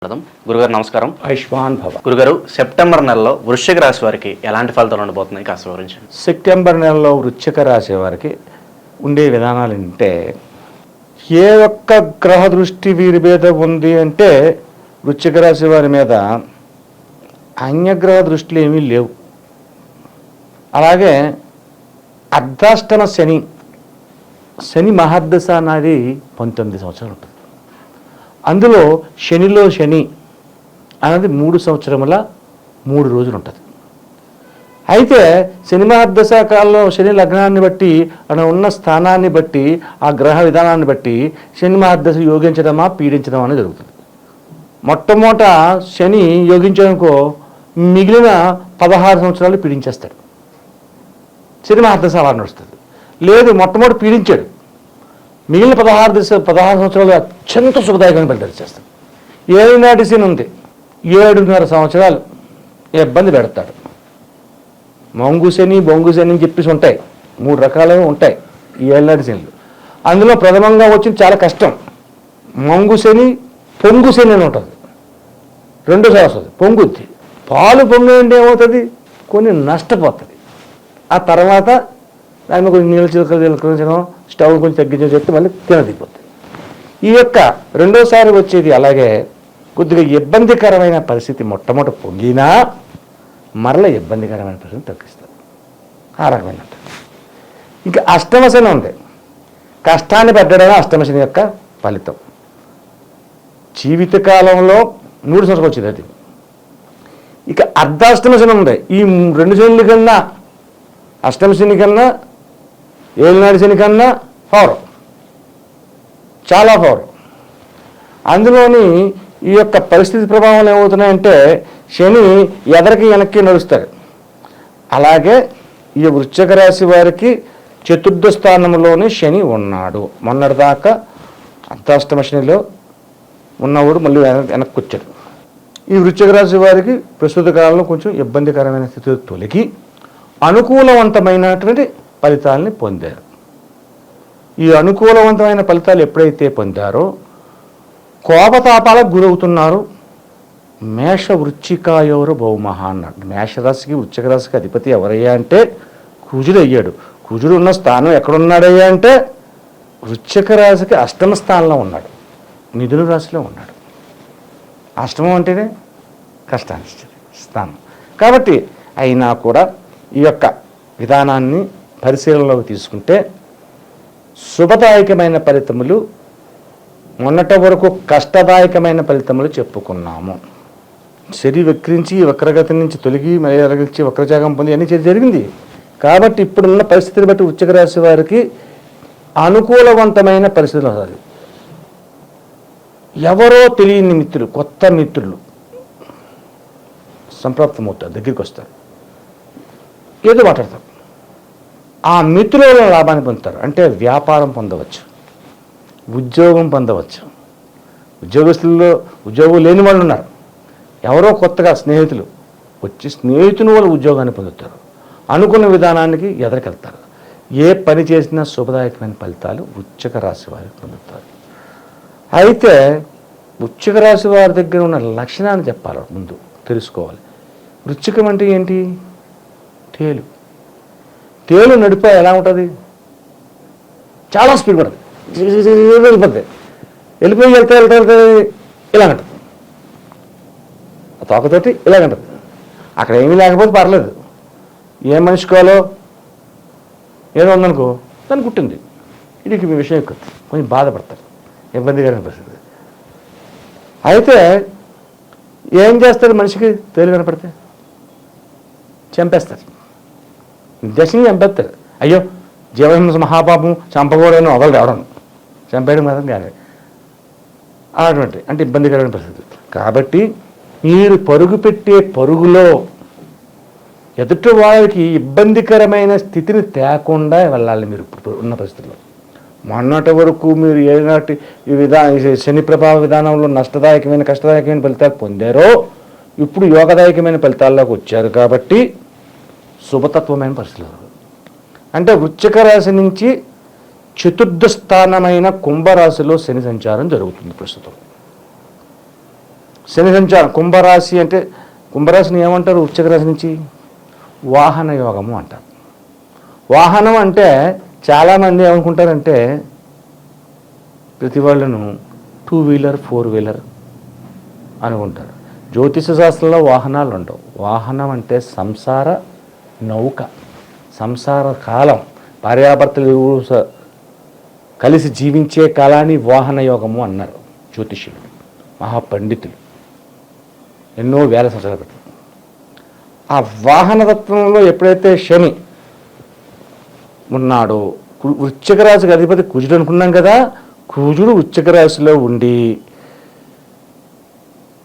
గురుగారు నమస్కారం. ఆయుష్మాన్ భవ. గురుగారు, సెప్టెంబర్ నెలలో వృశ్చిక రాశి వారికి ఎలాంటి ఫలితాలు ఉండబోతున్నాయి కాస్త వివరించండి. సెప్టెంబర్ నెలలో వృశ్చిక రాశి వారికి ఉండే విధానాలు అంటే, ఏ ఒక్క గ్రహ దృష్టి వీరి మీద ఉంది అంటే వృశ్చిక రాశి వారి మీద అన్యగ్రహ దృష్టిలు ఏమీ లేవు. అలాగే అర్ధాష్టమ శని మహర్దశ అనేది 19 సంవత్సరాలు ఉంటుంది. అందులో శనిలో శని అనేది 3 సంవత్సరముల 3 రోజులు ఉంటుంది. అయితే శని మహర్దశ కాలంలో శని లగ్నాన్ని బట్టి అలా ఉన్న స్థానాన్ని బట్టి ఆ గ్రహ విధానాన్ని బట్టి శని మహర్దశ యోగించడమా పీడించడమా అనేది జరుగుతుంది. మొట్టమొదట శని యోగించడానికో మిగిలిన 16 సంవత్సరాలు పీడించేస్తాడు. శని మహర్దశ అలా నడుస్తుంది. లేదు, మొట్టమొదటి పీడించాడు, మిగిలిన 16 సంవత్సరాలు అత్యంత శుభదాయకంగా బయట చేస్తాడు. ఏలినాటి శని ఉంది, 7.5 సంవత్సరాలు ఇబ్బంది పెడతాడు. మొంగు శని బొంగు శని అని చెప్పేసి ఉంటాయి, 3 రకాలుగా ఉంటాయి ఈ ఏలినాటి శనిలు. అందులో ప్రథమంగా వచ్చింది చాలా కష్టం. మొంగు శని పొంగు శని అని ఉంటుంది. రెండోసారి వస్తుంది పొంగుద్ది. పాలు పొంగు అంటే ఏమవుతుంది, కొన్ని నష్టపోతుంది. ఆ తర్వాత దాన్ని కొంచెం నీళ్ళు చిలకరించడం, స్టవ్ కొంచెం తగ్గించడం చెప్తే మళ్ళీ తినదిపోతుంది. ఈ యొక్క రెండోసారి వచ్చేది అలాగే కొద్దిగా ఇబ్బందికరమైన పరిస్థితి మొట్టమొదటి పొంగినా మరల ఇబ్బందికరమైన పరిస్థితిని తగ్గిస్తుంది. ఆ రకమైన ఇంకా అష్టమశని ఉంది. కష్టాన్ని పెట్టడమే అష్టమశని యొక్క ఫలితం. జీవితకాలంలో 3 సంవత్సరాలు వచ్చింది అది. ఇక అర్ధాష్టమశని ఉంది. ఈ 2 శనుల కన్నా, అష్టమశని కన్నా ఏలినాటి శని కన్నా పవర్, చాలా పవర్. అందులోని ఈ యొక్క పరిస్థితి ప్రభావం ఏమవుతున్నాయంటే శని ఎదరికి వెనక్కి నడుస్తాడు. అలాగే ఈ వృశ్చిక రాశి వారికి 4వ స్థానంలోనే శని ఉన్నాడు. మొన్నటిదాకా అర్ధాష్టమ శనిలో ఉన్నవాడు మళ్ళీ వెనక్కి వచ్చాడు. ఈ వృశ్చిక రాశి వారికి ప్రస్తుత కాలంలో కొంచెం ఇబ్బందికరమైన స్థితిలో తొలగి అనుకూలవంతమైనటువంటి ఫలితాలని పొందారు. ఈ అనుకూలవంతమైన ఫలితాలు ఎప్పుడైతే పొందారో కోపతాపాలకు గురవుతున్నారు. మేష వృశ్చికాయోరు భౌమహ అన్నాడు. మేషరాశికి వృశ్చిక రాశికి అధిపతి ఎవరయ్యా అంటే కుజుడు అయ్యాడు. కుజుడు ఉన్న స్థానం ఎక్కడున్నాడయ్యా అంటే వృశ్చిక రాశికి అష్టమ స్థానంలో ఉన్నాడు, మిథున రాశిలో ఉన్నాడు. అష్టమం అంటేనే కష్టాన్ని స్థానం కాబట్టి. అయినా కూడా ఈ యొక్క విధానాన్ని పరిశీలనలోకి తీసుకుంటే శుభదాయకమైన ఫలితములు, మొన్నటి వరకు కష్టదాయకమైన ఫలితములు చెప్పుకున్నాము. శని వక్రించి వక్రగతి నుంచి తొలగి మళ్ళీ వక్రజాగం పొంది అన్ని జరిగింది. కాబట్టి ఇప్పుడున్న పరిస్థితిని బట్టి వృశ్చిక రాశి వారికి అనుకూలవంతమైన పరిస్థితులు వస్తుంది. ఎవరో తెలియని మిత్రులు, కొత్త మిత్రులు సంప్రాప్తమవుతారు, దగ్గరికి వస్తారు, ఏదో మాట్లాడతారు. ఆ మిత్రుల లాభాన్ని పొందుతారు. అంటే వ్యాపారం పొందవచ్చు, ఉద్యోగం పొందవచ్చు. ఉద్యోగస్తుల్లో ఉద్యోగం లేని వాళ్ళు ఉన్నారు. ఎవరో కొత్తగా స్నేహితులు వచ్చి స్నేహితుని వాళ్ళు ఉద్యోగాన్ని పొందుతారు. అనుకున్న విధానానికి ఎదరికెళ్తారు. ఏ పని చేసినా శుభదాయకమైన ఫలితాలు వృశ్చిక రాశి వారికి పొందుతారు. అయితే వృశ్చిక రాశి వారి దగ్గర ఉన్న లక్షణాన్ని చెప్పాలి, ముందు తెలుసుకోవాలి. వృశ్చికం అంటే ఏంటి? తేలు నడిపే ఎలా ఉంటుంది? చాలా స్పీడ్ పడుతుంది, వెళ్ళిపోతుంది. వెళ్తే ఇలాగంటుంది, తోకతోటి ఇలాగంటుంది. అక్కడ ఏమీ లేకపోతే పర్లేదు, ఏ మనిషి కాలో ఏదో ఉందనుకో దాన్ని కుట్టింది, ఇది మీ విషయం ఎక్కువ, కొంచెం బాధపడతారు, ఇబ్బందికరమైన పరిస్థితి. అయితే ఏం చేస్తారు? మనిషికి తేలు కనపడితే చంపేస్తారు, నిర్దేశంగా చంపేస్తారు. అయ్యో జీవహింస మహాపాపం, చంపకూడని వదలు రావడం, చంపేయడం మాత్రం కానీ అటువంటి అంటే ఇబ్బందికరమైన పరిస్థితి. కాబట్టి మీరు పరుగు పెట్టే పరుగులో ఎదుటి వాళ్ళకి ఇబ్బందికరమైన స్థితిని తేకుండా వెళ్ళాలి. మీరు ఇప్పుడు ఉన్న పరిస్థితుల్లో మొన్నటి వరకు మీరు ఏనాటి ఈ శని ప్రభావ విధానంలో నష్టదాయకమైన కష్టదాయకమైన ఫలితాలు పొందారో ఇప్పుడు యోగదాయకమైన ఫలితాల్లోకి వచ్చారు. కాబట్టి శుభతత్వమైన పరిస్థితులు అంటే వృశ్చిక రాశి నుంచి 4వ స్థానమైన కుంభరాశిలో శని సంచారం జరుగుతుంది ప్రస్తుతం. శని సంచారం కుంభరాశి అంటే కుంభరాశిని ఏమంటారు? వృశ్చిక రాశి నుంచి వాహన యోగము అంటారు. వాహనం అంటే చాలామంది ఏమనుకుంటారంటే ప్రతి వాళ్ళను 2 వీలర్ 4 వీలర్ అనుకుంటారు. జ్యోతిష శాస్త్రంలో వాహనాలు ఉండవు. వాహనం అంటే సంసార నౌక, సంసార కాలం, భార్యాభర్తలు కలిసి జీవించే కాలాన్ని వాహన యోగము అన్నారు జ్యోతిష్యులు, మహాపండితులు ఎన్నో వేల సంవత్సరాల క్రితం. ఆ వాహనతత్వంలో ఎప్పుడైతే శని ఉన్నాడో, వృశ్చిక రాశికి అధిపతి కుజుడు అనుకున్నాం కదా, కుజుడు వృశ్చిక రాశిలో ఉండి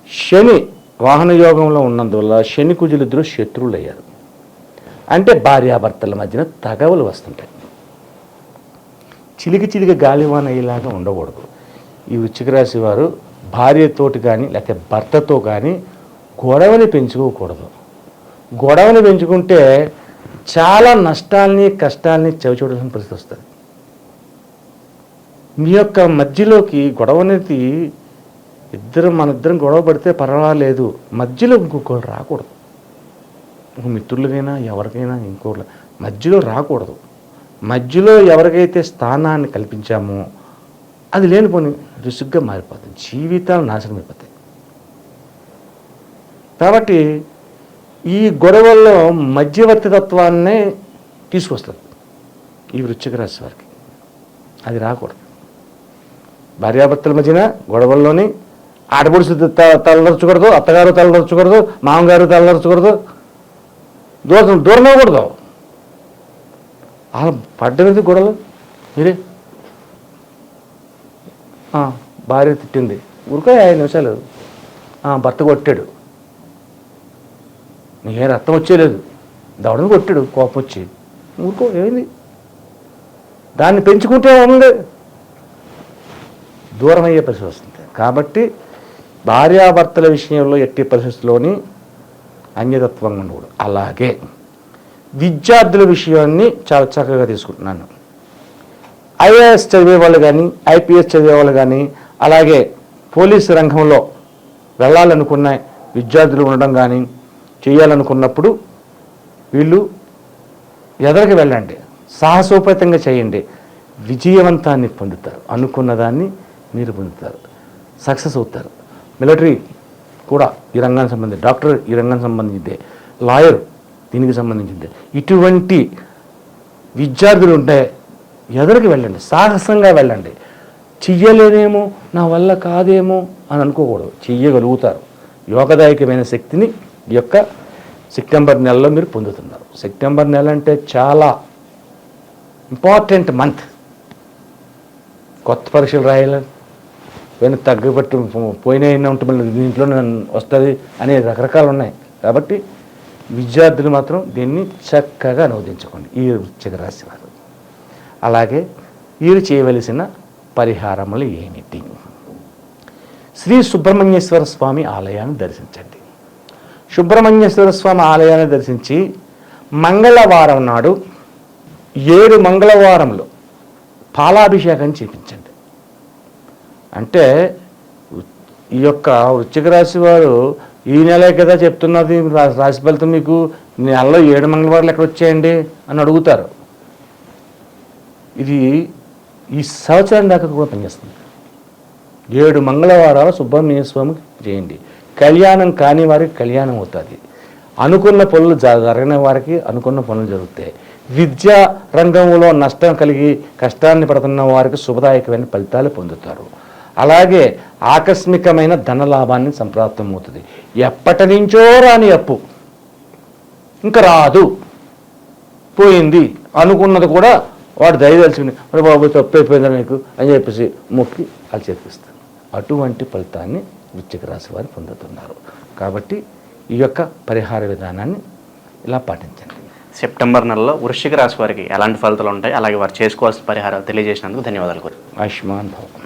శని వాహన యోగంలో ఉన్నందువల్ల శని కుజులిద్దరూ శత్రువులు అయ్యారు. అంటే భార్యాభర్తల మధ్యన తగవలు వస్తుంటాయి. చిలికి గాలివాన అయ్యేలాగా ఉండకూడదు. ఈ వృశ్చిక రాశి వారు భార్యతోటి కానీ లేకపోతే భర్తతో కానీ గొడవని పెంచుకోకూడదు. గొడవని పెంచుకుంటే చాలా నష్టాల్ని కష్టాల్ని చవిచూడాల్సిన పరిస్థితి వస్తుంది. మీ యొక్క మధ్యలోకి గొడవ అనేది మన ఇద్దరం గొడవ పడితే పర్వాలేదు, మధ్యలో ఇంకొకరు రాకూడదు. మిత్రులకైనా ఎవరికైనా ఇంకోటి మధ్యలో రాకూడదు. మధ్యలో ఎవరికైతే స్థానాన్ని కల్పించామో అది లేనిపోని రుసుగ్గా మారిపోతుంది, జీవితాలు నాశనం అయిపోతాయి. కాబట్టి ఈ గొడవల్లో మధ్యవర్తి తత్వాన్నే తీసుకొస్తుంది ఈ వృశ్చిక రాశి వారికి. అది రాకూడదు. భార్యాభర్తల మధ్యన గొడవల్లోని ఆడపడుచు తలదర్చకూడదు, అత్తగారు తలదర్చకూడదు, మామగారు తలదర్చకూడదు, దూరం అవ్వకూడదు. అలా పడ్డది గొడవలు. మీరే భార్య తిట్టింది, ఊరుకో 5 నిమిషాలు, భర్త కొట్టాడు, నీకేం రక్తం వచ్చేలేదు, దవడని కొట్టాడు కోపం వచ్చి, ఊరుకో ఏమైంది, దాన్ని పెంచుకుంటే ఉంది, దూరం అయ్యే పరిస్థితి వస్తుంది. కాబట్టి భార్యాభర్తల విషయంలో ఎట్టి పరిస్థితుల్లోని అన్యతత్వంగా ఉండకూడదు. అలాగే విద్యార్థుల విషయాన్ని చాలా చక్కగా తీసుకుంటున్నాను. ఐఏఎస్ చదివేవాళ్ళు కానీ, ఐపీఎస్ చదివేవాళ్ళు కానీ, అలాగే పోలీసు రంగంలో వెళ్ళాలనుకున్న విద్యార్థులు ఉండడం కానీ చేయాలనుకున్నప్పుడు వీళ్ళు ఎదరికి వెళ్ళండి, సాహసోపేతంగా చేయండి, విజయవంతాన్ని పొందుతారు. అనుకున్న దాన్ని మీరు పొందుతారు, సక్సెస్ అవుతారు. మిలిటరీ కూడా ఈ రంగానికి సంబంధించి, డాక్టర్ ఈ రంగానికి సంబంధించిందే, లాయర్ దీనికి సంబంధించిందే. ఇటువంటి విద్యార్థులు ఉంటే ఎదరికి వెళ్ళండి, సాహసంగా వెళ్ళండి. చెయ్యలేనేమో, నా వల్ల కాదేమో అని అనుకోకూడదు, చెయ్యగలుగుతారు. యోగదాయకమైన శక్తిని ఈ యొక్క సెప్టెంబర్ నెలలో మీరు పొందుతున్నారు. సెప్టెంబర్ నెల అంటే చాలా ఇంపార్టెంట్ మంత్. కొత్త పరీక్షలు రాయాలని, పోయిన తగ్గబట్టి పోయినా ఉంటే మళ్ళీ దీంట్లో వస్తుంది అనే రకరకాలు ఉన్నాయి. కాబట్టి విద్యార్థులు మాత్రం దీన్ని చక్కగా అనువదించుకోండి ఈ వృశ్చిక రాశి వారు. అలాగే వీరు చేయవలసిన పరిహారములు ఏమిటి? శ్రీ సుబ్రహ్మణ్యేశ్వర స్వామి ఆలయాన్ని దర్శించండి. సుబ్రహ్మణ్యేశ్వర స్వామి ఆలయాన్ని దర్శించి మంగళవారం నాడు 7 మంగళవారంలో పాలాభిషేకం చేయించండి. అంటే ఈ యొక్క వృశ్చిక రాశి వారు ఈ నెలే కదా చెప్తున్నది రాశి ఫలితం, మీకు నెలలో 7 మంగళవారాలు ఎక్కడ వచ్చాయండి అని అడుగుతారు. ఇది ఈ సంవత్సరం దాకా కూడా పనిచేస్తుంది. 7 మంగళవారాలు సుబ్రహ్మణ్య స్వామికి చేయండి. కళ్యాణం కాని వారికి కళ్యాణం అవుతుంది. అనుకున్న పనులు జరగని వారికి అనుకున్న పనులు జరుగుతాయి. విద్యా రంగంలో నష్టం కలిగి కష్టాన్ని పడుతున్న వారికి శుభదాయకమైన ఫలితాలు పొందుతారు. అలాగే ఆకస్మికమైన ధనలాభాన్ని సంప్రాప్తమవుతుంది. ఎప్పటి నుంచో రాని అప్పు ఇంకా రాదు, పోయింది అనుకున్నది కూడా వాడు దయదలుచుకుని మరి బాబు తప్పు అయిపోయిందా నీకు అని చెప్పేసి మొక్కి అది చేపిస్తాను. అటువంటి ఫలితాన్ని వృశ్చిక రాశి వారు పొందుతున్నారు. కాబట్టి ఈ యొక్క పరిహార విధానాన్ని ఇలా పాటించండి. సెప్టెంబర్ నెలలో వృశ్చిక రాశి వారికి ఎలాంటి ఫలితాలు ఉంటాయి, అలాగే వారు చేసుకోవాల్సిన పరిహారాలు తెలియజేసినందుకు ధన్యవాదాలు. ఆయుష్మాన్ భవ.